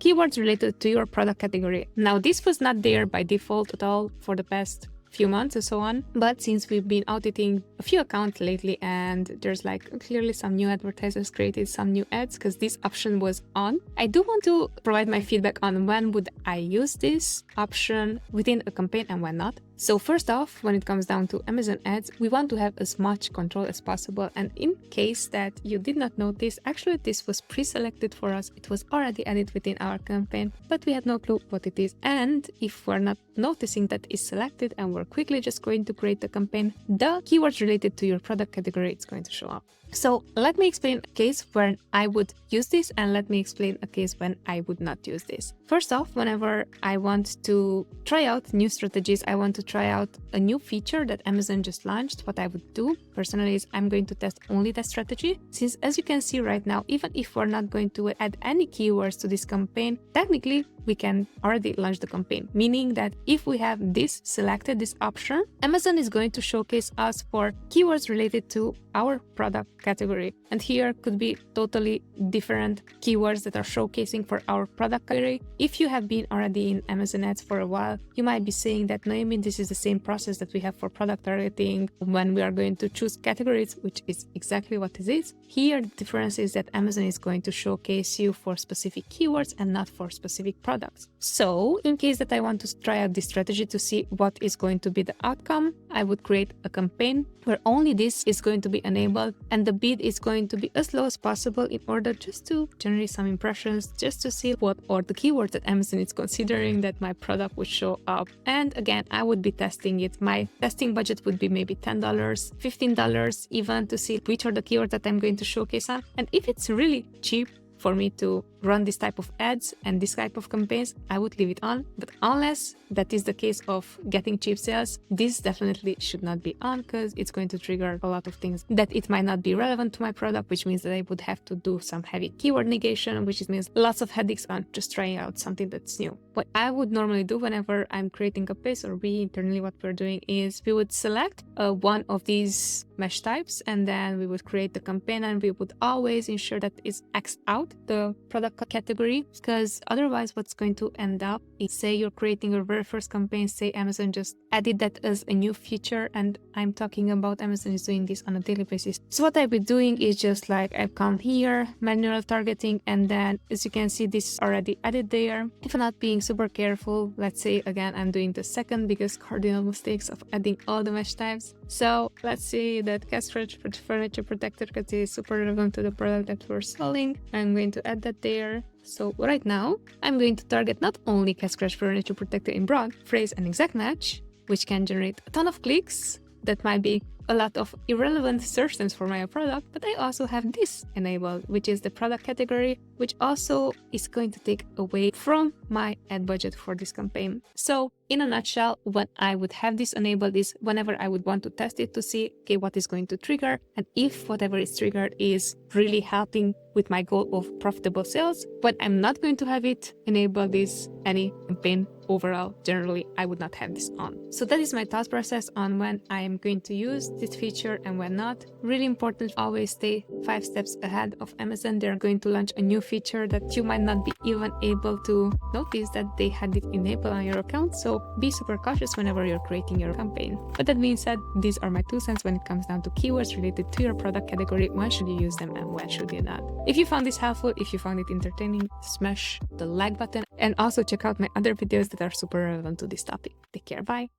keywords related to your product category. Now, this was not there by default at all for the past few months and so on, but since we've been auditing a few accounts lately and there's like clearly some new advertisers created some new ads because this option was on, I do want to provide my feedback on when would I use this option within a campaign and when not. So first off, when it comes down to Amazon ads, we want to have as much control as possible. And in case that you did not notice, actually this was pre-selected for us. It was already added within our campaign, but we had no clue what it is. And if we're not noticing that is selected and we're quickly just going to create the campaign, the keywords related to your product category, it's going to show up. So let me explain a case when I would use this and let me explain a case when I would not use this. First off, whenever I want to try out new strategies, I want to try out a new feature that Amazon just launched, what I would do personally is I'm going to test only that strategy. Since as you can see right now, even if we're not going to add any keywords to this campaign, technically we can already launch the campaign, meaning that if we have this selected, this option, Amazon is going to showcase us for keywords related to our product category. And here could be totally different keywords that are showcasing for our product category. If you have been already in Amazon ads for a while, you might be saying that, Noemi, this is the same process that we have for product targeting when we are going to choose categories, which is exactly what it is. Here, the difference is that Amazon is going to showcase you for specific keywords and not for specific products. So in case that I want to try out this strategy to see what is going to be the outcome, I would create a campaign where only this is going to be enabled and the bid is going to be as low as possible in order just to generate some impressions, just to see what are the keywords that Amazon is considering that my product would show up. And again, I would be testing it. My testing budget would be maybe $10, $15 even, to see which are the keywords that I'm going to showcase on. And if it's really cheap for me to run this type of ads and this type of campaigns, I would leave it on. But unless that is the case of getting cheap sales, this definitely should not be on because it's going to trigger a lot of things that it might not be relevant to my product, which means that I would have to do some heavy keyword negation, which means lots of headaches on just trying out something that's new. What I would normally do whenever I'm creating a page, or we internally what we're doing is we would select one of these mesh types and then we would create the campaign and we would always ensure that it's X'd out the product category, because otherwise what's going to end up is, say you're creating your very first campaign, say Amazon just added that as a new feature, and I'm talking about Amazon is doing this on a daily basis. So what I've been doing is just like I've come here, manual targeting, and then as you can see this is already added there. If I'm not being super careful, let's say again I'm doing the second biggest cardinal mistakes of adding all the mesh types. So let's say that cash furniture protector, because it is super relevant to the product that we're selling. I'm going to add that there. So right now I'm going to target not only Cat Scratch Furniture Protector in broad, phrase and exact match, which can generate a ton of clicks. That might be a lot of irrelevant search terms for my product, but I also have this enabled, which is the product category, which also is going to take away from my ad budget for this campaign. So in a nutshell, what I would have this enabled is whenever I would want to test it to see, okay, what is going to trigger, and if whatever is triggered is really helping with my goal of profitable sales. But I'm not going to have it enabled this any campaign overall. Generally, I would not have this on. So that is my thought process on when I am going to use this feature and when not. Really important, always stay 5 steps ahead of Amazon. They're going to launch a new feature that you might not be even able to notice that they had it enabled on your account. So be super cautious whenever you're creating your campaign. But that being said, these are my 2 cents when it comes down to keywords related to your product category. When should you use them and when should you not? If you found this helpful, if you found it entertaining, smash the like button and also check out my other videos that are super relevant to this topic. Take care, bye!